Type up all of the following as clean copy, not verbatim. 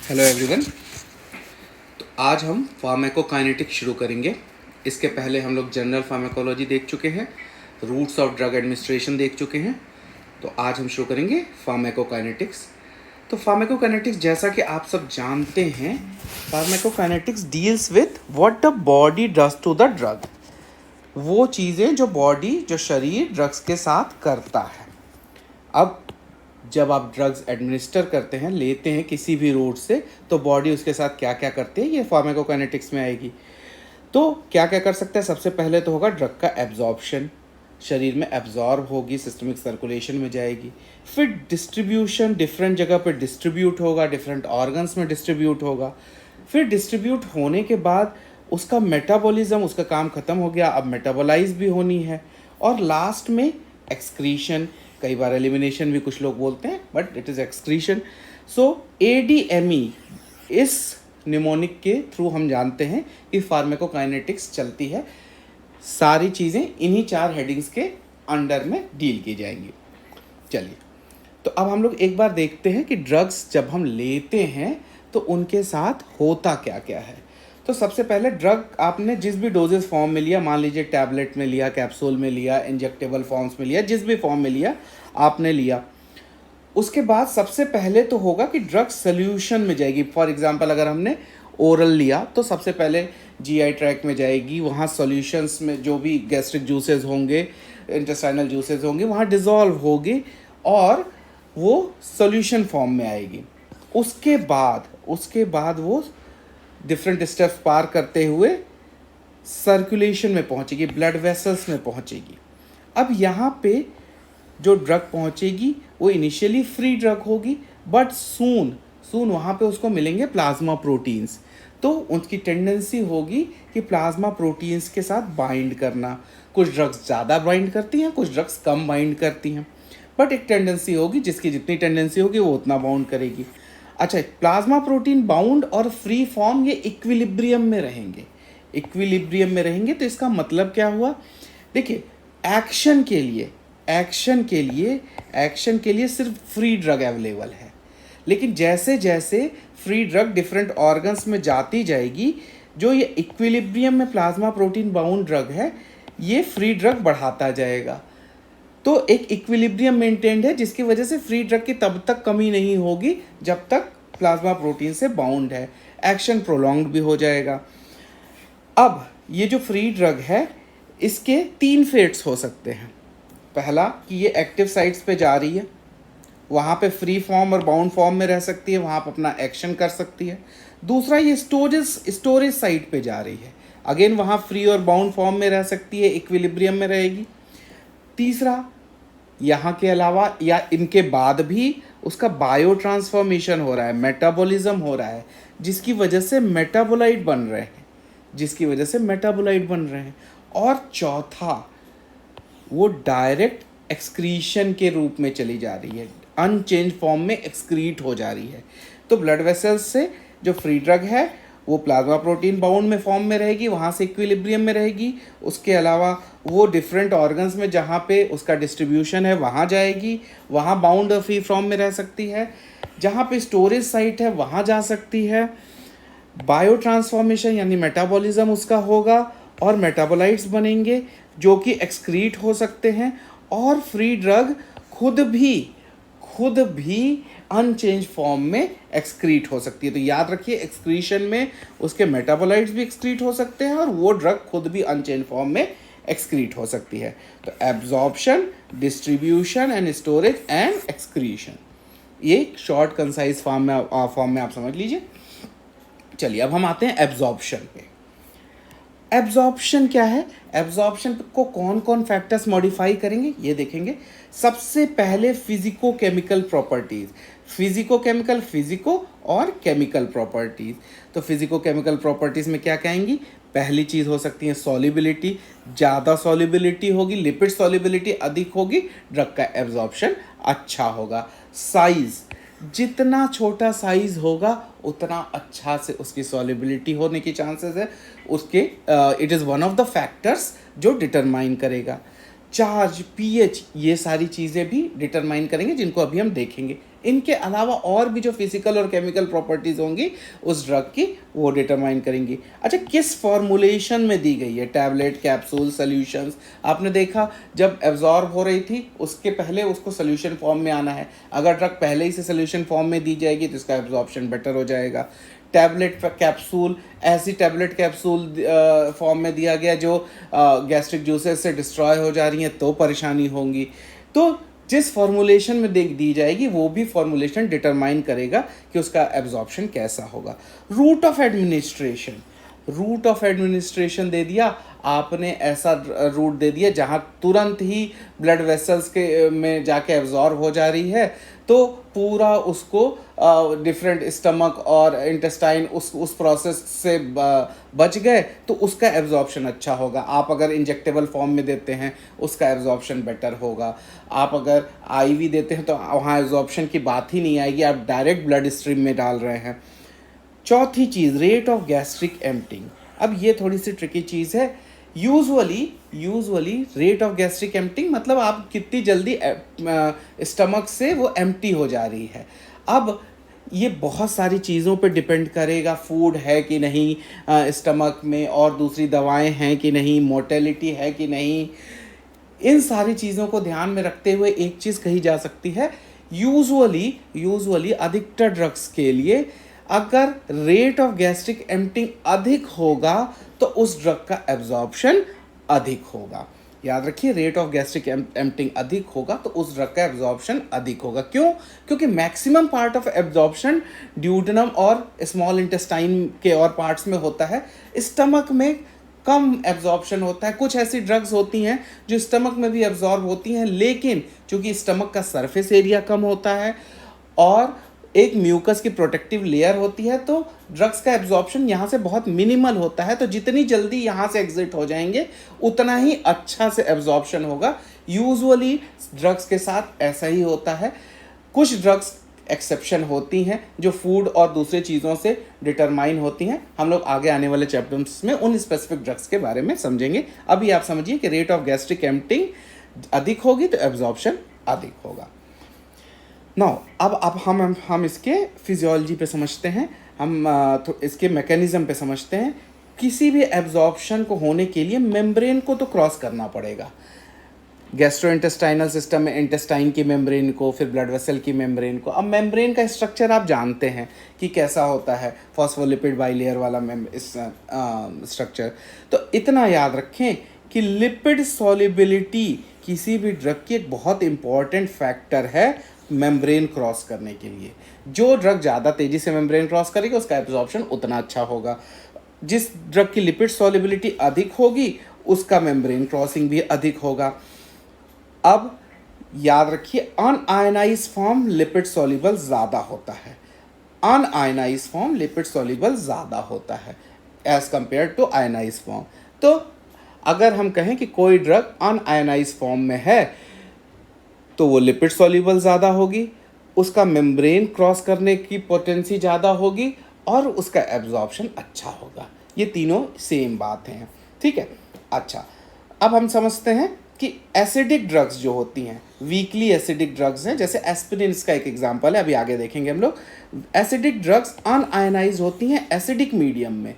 Hello everyone. तो आज हम फार्माकोकाइनेटिक्स शुरू करेंगे। इसके पहले हम लोग जनरल फार्माकोलॉजी देख चुके हैं, रूट्स ऑफ ड्रग एडमिनिस्ट्रेशन देख चुके हैं। तो आज हम शुरू करेंगे फार्माकोकाइनेटिक्स। तो फार्माकोकाइनेटिक्स, जैसा कि आप सब जानते हैं, pharmacokinetics deals with what the body does to the drug. वो चीज़ें जो शरीर ड्रग्स के साथ करता है। अब जब आप ड्रग्स एडमिनिस्टर करते हैं, लेते हैं किसी भी रूट से, तो बॉडी उसके साथ क्या क्या करती है, ये फार्माकोकाइनेटिक्स में आएगी। तो क्या क्या कर सकते हैं? सबसे पहले तो होगा ड्रग का एब्जॉर्प्शन, शरीर में एब्जॉर्ब होगी, सिस्टमिक सर्कुलेशन में जाएगी। फिर डिस्ट्रीब्यूशन, डिफरेंट जगह पर डिस्ट्रीब्यूट होगा, डिफरेंट ऑर्गन्स में डिस्ट्रीब्यूट होगा। फिर डिस्ट्रीब्यूट होने के बाद उसका मेटाबॉलिज्म, उसका काम ख़त्म हो गया, अब मेटाबोलाइज भी होनी है। और लास्ट में एक्सक्रीशन, कई बार एलिमिनेशन भी कुछ लोग बोलते हैं, but it is excretion. So ADME, इस निमोनिक के थ्रू हम जानते हैं कि फार्माकोकाइनेटिक्स चलती है। सारी चीज़ें इन्हीं 4 हेडिंग्स के अंडर में डील की जाएंगी। चलिए, तो अब हम लोग एक बार देखते हैं कि ड्रग्स जब हम लेते हैं तो उनके साथ होता क्या क्या है। तो सबसे पहले ड्रग आपने जिस भी डोजेस फॉर्म में लिया, मान लीजिए टैबलेट में लिया, कैप्सूल में लिया, इंजेक्टेबल फॉर्म्स में लिया, जिस भी फॉर्म में लिया आपने लिया, उसके बाद सबसे पहले तो होगा कि ड्रग सोल्यूशन में जाएगी। फॉर एग्जांपल, अगर हमने ओरल लिया तो सबसे पहले GI ट्रैक में जाएगी, वहाँ सॉल्यूशंस में जो भी गैस्ट्रिक जूसेस होंगे, इंटेस्टाइनल जूसेस होंगे, वहाँ डिज़ोल्व होगी और वो सॉल्यूशन फॉर्म में आएगी। उसके बाद वो डिफरेंट स्टेप्स पार करते हुए सर्कुलेशन में पहुंचेगी, ब्लड वेसल्स में पहुंचेगी। अब यहाँ पे जो ड्रग पहुंचेगी वो इनिशियली फ्री ड्रग होगी, बट सून वहाँ पे उसको मिलेंगे प्लाज्मा प्रोटीन्स। तो उनकी टेंडेंसी होगी कि प्लाज्मा प्रोटीन्स के साथ बाइंड करना। कुछ ड्रग्स ज़्यादा बाइंड करती हैं, कुछ ड्रग्स कम बाइंड करती हैं, बट एक टेंडेंसी होगी, जिसकी जितनी टेंडेंसी होगी वो उतना बाउंड करेगी। अच्छा, प्लाज्मा प्रोटीन बाउंड और फ्री फॉर्म ये इक्विलिब्रियम में रहेंगे। तो इसका मतलब क्या हुआ? देखिए, एक्शन के लिए सिर्फ फ्री ड्रग अवेलेबल है, लेकिन जैसे जैसे फ्री ड्रग डिफरेंट ऑर्गन्स में जाती जाएगी, जो ये इक्विलिब्रियम में प्लाज्मा प्रोटीन बाउंड ड्रग है, ये फ्री ड्रग बढ़ाता जाएगा। तो एक इक्विलिब्रियम मेंटेन्ड है, जिसकी वजह से फ्री ड्रग की तब तक कमी नहीं होगी जब तक प्लाज्मा प्रोटीन से बाउंड है। एक्शन प्रोलॉन्ग्ड भी हो जाएगा। अब ये जो फ्री ड्रग है, इसके 3 फेट्स हो सकते हैं। पहला कि ये एक्टिव साइट्स पे जा रही है, वहाँ पे फ्री फॉर्म और बाउंड फॉर्म में रह सकती है, वहाँ पर अपना एक्शन कर सकती है। दूसरा, ये स्टोरेज साइट पे जा रही है, अगेन वहाँ फ्री और बाउंड फॉर्म में रह सकती है, इक्विलिब्रियम में रहेगी। तीसरा, यहाँ के अलावा या इनके बाद भी उसका बायो ट्रांसफॉर्मेशन हो रहा है, मेटाबॉलिज्म हो रहा है, जिसकी वजह से मेटाबोलाइट बन रहे हैं। और चौथा, वो डायरेक्ट एक्सक्रीशन के रूप में चली जा रही है, अनचेंज फॉर्म में एक्सक्रीट हो जा रही है। तो ब्लड वेसल्स से जो फ्री ड्रग है वो प्लाज्मा प्रोटीन बाउंड में फॉर्म में रहेगी, वहाँ से इक्विलिब्रियम में रहेगी। उसके अलावा वो डिफरेंट ऑर्गन्स में जहाँ पे उसका डिस्ट्रीब्यूशन है वहाँ जाएगी, वहाँ बाउंड और फ्री फॉर्म में रह सकती है। जहाँ पे स्टोरेज साइट है वहाँ जा सकती है। बायो ट्रांसफॉर्मेशन यानी मेटाबॉलिज्म उसका होगा, और मेटाबोलाइट्स बनेंगे जो कि एक्सक्रीट हो सकते हैं। और फ्री ड्रग खुद भी अनचेंज फॉर्म में एक्सक्रीट हो सकती है। तो याद रखिए, एक्सक्रीशन में उसके मेटाबोलाइट्स भी एक्सक्रीट हो सकते हैं, और वो ड्रग खुद भी अनचेंज फॉर्म में एक्सक्रीट हो सकती है। तो absorption, distribution and storage and excretion, ये शॉर्ट कंसाइज फॉर्म में आप समझ लीजिए। चलिए, अब हम आते हैं एब्जॉर्प्शन पे। एब्जॉर्प्शन क्या है? एब्जॉर्प्शन को कौन कौन फैक्टर्स मॉडिफाई करेंगे ये देखेंगे। सबसे पहले फिजिको केमिकल प्रॉपर्टीज, फिजिको और केमिकल प्रॉपर्टीज। तो फिजिको केमिकल प्रॉपर्टीज में क्या कहेंगी? पहली चीज़ हो सकती है सॉल्युबिलिटी। ज़्यादा सॉल्युबिलिटी होगी, लिपिड सॉल्युबिलिटी अधिक होगी, ड्रग का एब्जॉर्प्शन अच्छा होगा। साइज, जितना छोटा साइज होगा उतना अच्छा से उसकी सॉल्युबिलिटी होने की चांसेस है। उसके it is one of the factors जो डिटरमाइन करेगा। चार्ज, पीएच, ये सारी चीज़ें भी डिटरमाइन करेंगे, जिनको अभी हम देखेंगे। इनके अलावा और भी जो फिजिकल और केमिकल प्रॉपर्टीज़ होंगी उस ड्रग की, वो डिटरमाइन करेंगी। अच्छा, किस फॉर्मुलेशन में दी गई है, टैबलेट, कैप्सूल, सॉल्यूशंस। आपने देखा जब एब्जॉर्ब हो रही थी उसके पहले उसको सोल्यूशन फॉर्म में आना है। अगर ड्रग पहले ही से सोल्यूशन फॉर्म में दी जाएगी तो इसका एब्जॉर्प्शन बेटर हो जाएगा। टैबलेट कैप्सूल, ऐसी टैबलेट कैप्सूल फॉर्म में दिया गया जो गैस्ट्रिक जूसेस से डिस्ट्रॉय हो जा रही हैं तो परेशानी होंगी। तो जिस फॉर्मुलेशन में दी जाएगी वो भी फॉर्मुलेशन डिटरमाइन करेगा कि उसका एब्जॉर्प्शन कैसा होगा। Route of administration, route of administration दे दिया आपने, ऐसा रूट दे दिया जहाँ तुरंत ही ब्लड वेसल्स के में जाके एब्जॉर्ब हो जा रही है, तो पूरा उसको डिफरेंट स्टमक और इंटेस्टाइन उस प्रोसेस से बच गए तो उसका एब्जॉर्प्शन अच्छा होगा। आप अगर इंजेक्टेबल फॉर्म में देते हैं उसका एब्जॉर्प्शन बेटर होगा। आप अगर आईवी देते हैं तो वहाँ एब्जॉर्प्शन की बात ही नहीं आएगी, आप डायरेक्ट ब्लड स्ट्रीम में डाल रहे हैं। चौथी चीज़, रेट ऑफ गैस्ट्रिक एम्प्टिंग। अब ये थोड़ी सी ट्रिकी चीज़ है। Usually rate of gastric emptying मतलब आप कितनी जल्दी स्टमक से वो एम्प्टी हो जा रही है। अब ये बहुत सारी चीज़ों पे डिपेंड करेगा, फूड है कि नहीं स्टमक में, और दूसरी दवाएं हैं कि नहीं, मोर्टेलिटी है कि नहीं। इन सारी चीज़ों को ध्यान में रखते हुए एक चीज़ कही जा सकती है, यूजुअली अधिकतर ड्रग्स के लिए अगर रेट ऑफ गैस्ट्रिक एम्प्टिंग अधिक होगा तो उस ड्रग का एब्जॉर्प्शन अधिक होगा। याद रखिए, रेट ऑफ गैस्ट्रिक एम्प्टिंग अधिक होगा तो उस ड्रग का एब्जॉर्प्शन अधिक होगा। क्यों? क्योंकि maximum part of absorption duodenum और स्मॉल इंटेस्टाइन के और पार्ट्स में होता है, स्टमक में कम एब्जॉर्प्शन होता है। कुछ ऐसी ड्रग्स होती हैं जो स्टमक में भी एब्जॉर्ब होती हैं, लेकिन चूंकि स्टमक का सरफेस एरिया कम होता है और एक म्यूकस की प्रोटेक्टिव लेयर होती है, तो ड्रग्स का एब्जॉर्प्शन यहाँ से बहुत मिनिमल होता है। तो जितनी जल्दी यहाँ से एग्जिट हो जाएंगे उतना ही अच्छा से एब्जॉर्प्शन होगा। यूजुअली ड्रग्स के साथ ऐसा ही होता है। कुछ ड्रग्स एक्सेप्शन होती हैं जो फूड और दूसरे चीज़ों से डिटरमाइन होती हैं। हम लोग आगे आने वाले चैप्टर्स में उन स्पेसिफिक ड्रग्स के बारे में समझेंगे। अभी आप समझिए कि रेट ऑफ गैस्ट्रिक एम्प्टिंग अधिक होगी तो एब्जॉर्प्शन अधिक होगा। नाउ अब हम इसके फिजियोलॉजी पे समझते हैं, हम तो इसके मैकेनिज्म पे समझते हैं। किसी भी एब्जॉर्प्शन को होने के लिए मेम्ब्रेन को तो क्रॉस करना पड़ेगा। गैस्ट्रोइंटेस्टाइनल सिस्टम में इंटेस्टाइन की मेम्ब्रेन को, फिर ब्लड वेसल की मेम्ब्रेन को। अब मेम्ब्रेन का स्ट्रक्चर आप जानते हैं कि कैसा होता है, फॉस्फोलिपिड बाइलेयर वाला स्ट्रक्चर। तो इतना याद रखें कि लिपिड सॉल्युबिलिटी किसी भी ड्रग की एक बहुत इंपॉर्टेंट फैक्टर है मेम्ब्रेन क्रॉस करने के लिए। जो ड्रग ज़्यादा तेज़ी से मेम्ब्रेन क्रॉस करेगी उसका एब्जॉर्प्शन उतना अच्छा होगा। जिस ड्रग की लिपिड सॉल्युबिलिटी अधिक होगी उसका मेम्ब्रेन क्रॉसिंग भी अधिक होगा। अब याद रखिए, अनआयनाइज्ड फॉर्म लिपिड सॉल्युबल ज़्यादा होता है, अनआयनाइज्ड फॉर्म लिपिड सॉल्युबल ज़्यादा होता है as compare to ionised form. तो अगर हम कहें कि कोई ड्रग अनआयनाइज्ड फॉर्म में है तो वो लिपिड सॉल्युबल ज़्यादा होगी, उसका मेम्ब्रेन क्रॉस करने की पोटेंसी ज़्यादा होगी और उसका एब्जॉर्प्शन अच्छा होगा। ये तीनों सेम बात हैं, ठीक है। अच्छा, अब हम समझते हैं कि एसिडिक ड्रग्स जो होती हैं, वीकली एसिडिक ड्रग्स हैं, जैसे एस्पिरिन इसका एक एग्जांपल है, अभी आगे देखेंगे हम लोग। एसिडिक ड्रग्स अनआयनाइज होती हैं एसिडिक मीडियम में,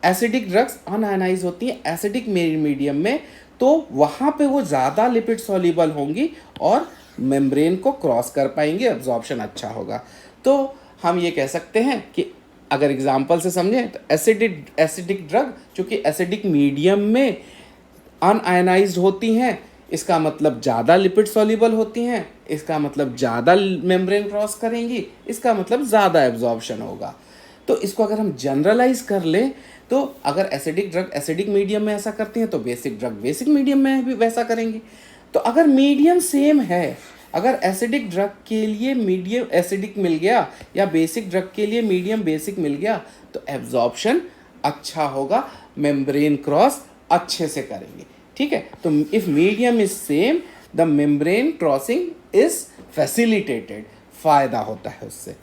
एसिडिक ड्रग्स अनआयनाइज होती हैं एसिडिक मीडियम में, तो वहाँ पे वो ज़्यादा लिपिड सॉल्युबल होंगी और मेम्ब्रेन को क्रॉस कर पाएंगे, एब्जॉर्प्शन अच्छा होगा। तो हम ये कह सकते हैं कि अगर एग्जांपल से समझें तो एसिडिक ड्रग चूँकि एसिडिक मीडियम में अनआयनाइज्ड होती हैं, इसका मतलब ज़्यादा लिपिड सॉल्युबल होती हैं, इसका मतलब ज़्यादा मेम्ब्रेन क्रॉस करेंगी, इसका मतलब ज़्यादा एब्जॉर्प्शन होगा। तो इसको अगर हम जनरलाइज कर लें तो अगर एसिडिक ड्रग एसिडिक मीडियम में ऐसा करती हैं तो बेसिक ड्रग बेसिक मीडियम में भी वैसा करेंगी। तो अगर मीडियम सेम है, अगर एसिडिक ड्रग के लिए मीडियम एसिडिक मिल गया या बेसिक ड्रग के लिए मीडियम बेसिक मिल गया तो एब्जॉर्प्शन अच्छा होगा, मेम्ब्रेन क्रॉस अच्छे से करेंगे, ठीक है। तो if medium is same the membrane crossing is facilitated, फायदा होता है उससे,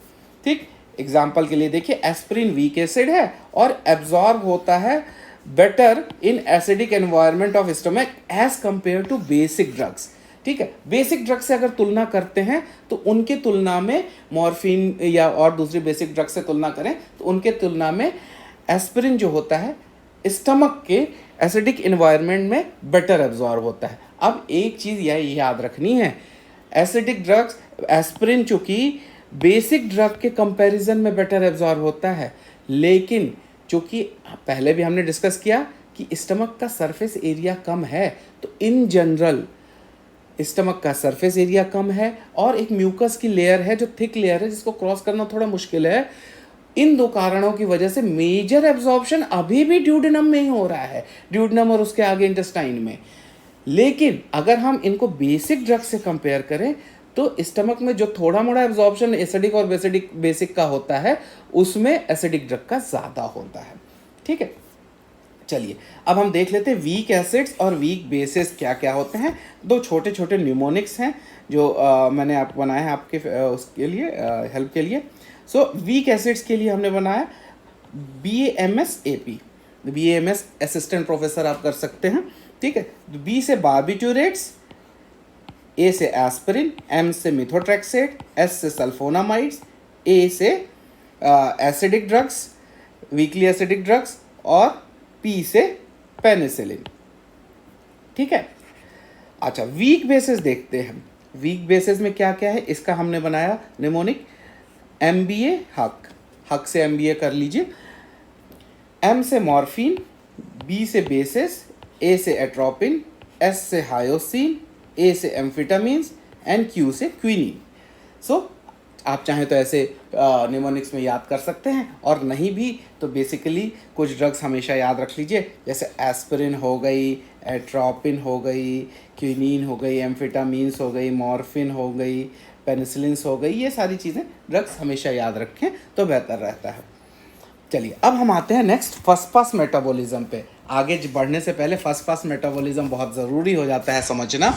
ठीक। एग्जाम्पल के लिए देखिए, एस्पिरिन वीक एसिड है और एब्जॉर्ब होता है better in acidic environment of stomach as compare to basic drugs. ठीक है, बेसिक ड्रग से अगर तुलना करते हैं तो उनके तुलना में मॉर्फिन या और दूसरी बेसिक ड्रग से तुलना करें तो उनके तुलना में एस्पिरिन जो होता है स्टमक के एसिडिक इन्वायरमेंट में बेटर एब्जॉर्ब होता है। अब एक चीज़ यह याद रखनी है, एसिडिक ड्रग्स एस्पिरिन चूँकि बेसिक ड्रग के कंपैरिजन में बेटर एब्जॉर्ब होता है, लेकिन चूँकि पहले भी हमने डिस्कस किया कि स्टमक का सरफेस एरिया कम है, तो इन जनरल स्टमक का सरफेस एरिया कम है और एक म्यूकस की लेयर है जो थिक लेयर है जिसको क्रॉस करना थोड़ा मुश्किल है। इन दो कारणों की वजह से मेजर एब्जॉर्प्शन अभी भी ड्यूडेनम में ही हो रहा है, ड्यूडेनम और उसके आगे इंटेस्टाइन में। लेकिन अगर हम इनको बेसिक ड्रग से कंपेयर करें तो स्टमक में जो थोड़ा मोड़ा एब्जॉर्प्शन एसिडिक और बेसिक का होता है उसमें एसिडिक ड्रग का ज़्यादा होता है। ठीक है, चलिए अब हम देख लेते हैं वीक एसिड्स और वीक बेसिस क्या क्या होते हैं। दो छोटे छोटे न्यूमोनिक्स हैं जो मैंने आप बनाए हैं आपके उसके लिए हेल्प के लिए। सो वीक एसिड्स के लिए हमने बनाया BAMS AP, BAMS assistant professor आप कर सकते हैं। ठीक है, B से बार्बिट्यूरेट्स, A से एस्पिरिन, M से मिथोट्रेक्सेट, S से सल्फोनामाइड्स, A से acidic drugs, weakly acidic drugs और P से पेनिसिलिन। ठीक है, अच्छा वीक बेसिस देखते हैं। वीक बेसिस में क्या क्या है इसका हमने बनाया निमोनिक MBA हक से MBA कर लीजिए। M से मॉर्फिन, B से बेसिस, A से एट्रोपिन, S से हायोसिन, A से एम्फिटामिन्स एंड Q से क्विनीन। सो आप चाहें तो ऐसे निमोनिक्स में याद कर सकते हैं और नहीं भी तो बेसिकली कुछ ड्रग्स हमेशा याद रख लीजिए, जैसे एस्पिरिन हो गई, एट्रोपिन हो गई, क्विनीन हो गई, एम्फिटामिन्स हो गई, मॉर्फिन हो गई, पेनिसिलिन्स हो गई। ये सारी चीज़ें ड्रग्स हमेशा याद रखें तो बेहतर रहता है। चलिए अब हम आते हैं नेक्स्ट फर्स्ट पास मेटाबॉलिज्म पे। आगे बढ़ने से पहले फर्स्ट पास मेटाबॉलिज्म बहुत ज़रूरी हो जाता है समझना।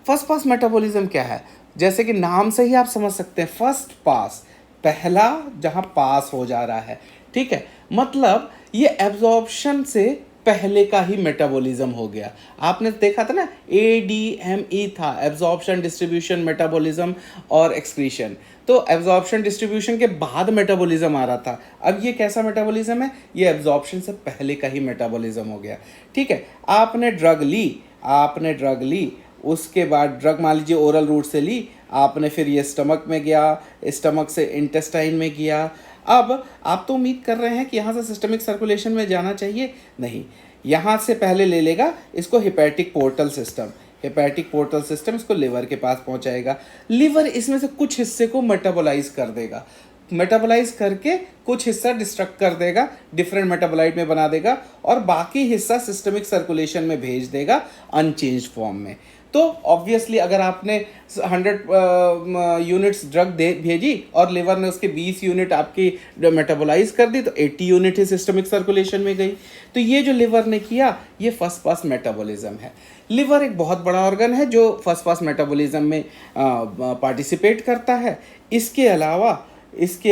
फर्स्ट पास मेटाबॉलिज्म क्या है, जैसे कि नाम से ही आप समझ सकते हैं, फर्स्ट पास पहला जहां पास हो जा रहा है। ठीक है, मतलब ये एब्जॉर्प्शन से पहले का ही मेटाबॉलिज्म हो गया। आपने देखा था ना ADME था, एब्जॉर्प्शन डिस्ट्रीब्यूशन मेटाबॉलिज्म और एक्सक्रीशन। तो एब्जॉर्प्शन डिस्ट्रीब्यूशन के बाद मेटाबॉलिज्म आ रहा था। अब ये कैसा मेटाबॉलिज्म है, ये एब्जॉर्प्शन से पहले का ही मेटाबॉलिज्म हो गया। ठीक है, आपने ड्रग ली, उसके बाद ड्रग मान लीजिए ओरल रूट से ली आपने, फिर ये स्टमक में गया, स्टमक से इंटेस्टाइन में गया। अब आप तो उम्मीद कर रहे हैं कि यहाँ से सिस्टमिक सर्कुलेशन में जाना चाहिए, नहीं, यहाँ से पहले ले लेगा इसको hepatic portal system. Hepatic portal system इसको लिवर के पास पहुँचाएगा। लिवर इसमें से कुछ हिस्से को मेटाबोलाइज कर देगा, मेटाबोलाइज करके कुछ हिस्सा डिस्ट्रक्ट कर देगा, डिफरेंट मेटाबोलाइट में बना देगा और बाकी हिस्सा सिस्टमिक सर्कुलेशन में भेज देगा अनचेंज्ड फॉर्म में। तो ऑब्वियसली अगर आपने 100 यूनिट्स ड्रग भेजी और लिवर ने उसके 20 यूनिट आपकी मेटाबोलाइज कर दी तो 80 यूनिट ही सिस्टमिक सर्कुलेशन में गई। तो ये जो लिवर ने किया ये फर्स्ट पास मेटाबॉलिज्म है। लिवर एक बहुत बड़ा ऑर्गन है जो फर्स्ट पास मेटाबॉलिज्म में पार्टिसिपेट करता है। इसके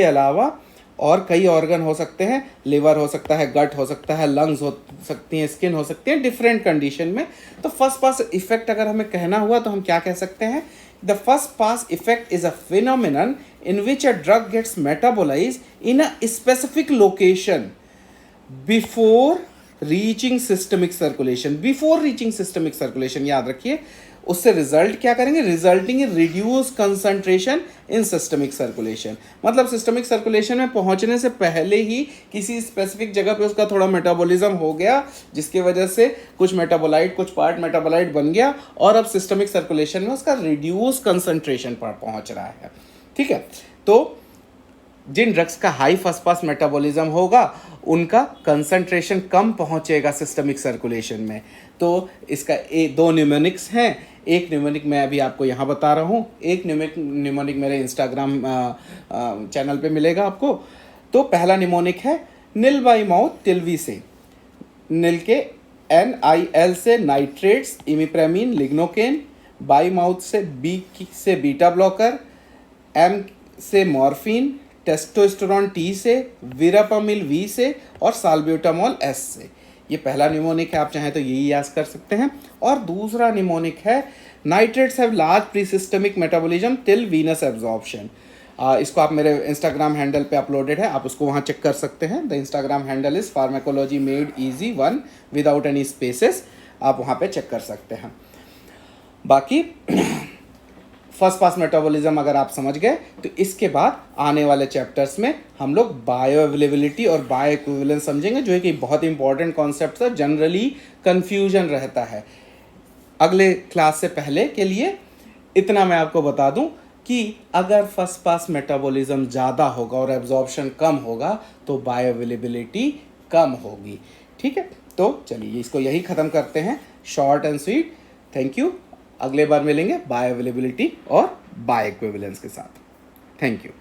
अलावा और कई ऑर्गन हो सकते हैं, लिवर हो सकता है, गट हो सकता है, लंग्स हो सकती हैं, स्किन हो सकती है, डिफरेंट कंडीशन में। तो फर्स्ट पास इफेक्ट अगर हमें कहना हुआ तो हम क्या कह सकते हैं, the first pass effect is a phenomenon in which a drug gets metabolise in a specific location before reaching systemic circulation. याद रखिए, उससे रिजल्ट क्या करेंगे, resulting in reduce concentration in systemic circulation. मतलब सिस्टमिक सर्कुलेशन में पहुंचने से पहले ही किसी स्पेसिफिक जगह पे उसका थोड़ा मेटाबॉलिज्म हो गया, जिसकी वजह से कुछ मेटाबोलाइट, कुछ पार्ट मेटाबोलाइट बन गया और अब सिस्टमिक सर्कुलेशन में उसका रिड्यूस कंसंट्रेशन पर पहुंच रहा है। ठीक है, तो जिन ड्रग्स का हाई फर्स्ट पास मेटाबॉलिज्म होगा उनका कंसंट्रेशन कम पहुंचेगा सिस्टमिक सर्कुलेशन में। तो इसका दो न्यूमोनिक्स हैं। एक न्यूमोनिक मैं अभी आपको यहाँ बता रहा हूँ, एक न्यूमोनिक मेरे इंस्टाग्राम चैनल पे मिलेगा आपको। तो पहला न्यूमोनिक है निल बाई माउथ टिलवी से, निल के NIL से नाइट्रेट्स, इमिप्रेमिन, लिग्नोकेन, बाई माउथ से B से बीटा ब्लॉकर, M से मॉर्फिन, टेस्टोस्टेरोन T से, विरापामिल V से और साल्ब्यूटामॉल S से। ये पहला निमोनिक है, आप चाहें तो यही याद कर सकते हैं। और दूसरा निमोनिक है nitrates have large presystemic metabolism till venous absorption. इसको आप मेरे इंस्टाग्राम हैंडल पे अपलोडेड है, आप उसको वहाँ चेक कर सकते हैं। The Instagram handle is pharmacology made easy 1 without any spaces, आप वहाँ पे चेक कर सकते हैं। बाकी फर्स्ट पास मेटाबॉलिज्म अगर आप समझ गए तो इसके बाद आने वाले चैप्टर्स में हम लोग बायो अवेलेबिलिटी और बायो इक्विवेलेंस समझेंगे, जो है कि बहुत इंपॉर्टेंट कॉन्सेप्ट है, जनरली कन्फ्यूजन रहता है। अगले क्लास से पहले के लिए इतना मैं आपको बता दूं कि अगर फर्स्ट पास मेटाबॉलिज्म ज़्यादा होगा और एब्जॉर्प्शन कम होगा तो बायो अवेलेबिलिटी कम होगी। ठीक है, तो चलिए इसको यही ख़त्म करते हैं, short and sweet. Thank you. अगले बार मिलेंगे बायो अवेलेबिलिटी और बायो इक्विवेलेंस के साथ। Thank you.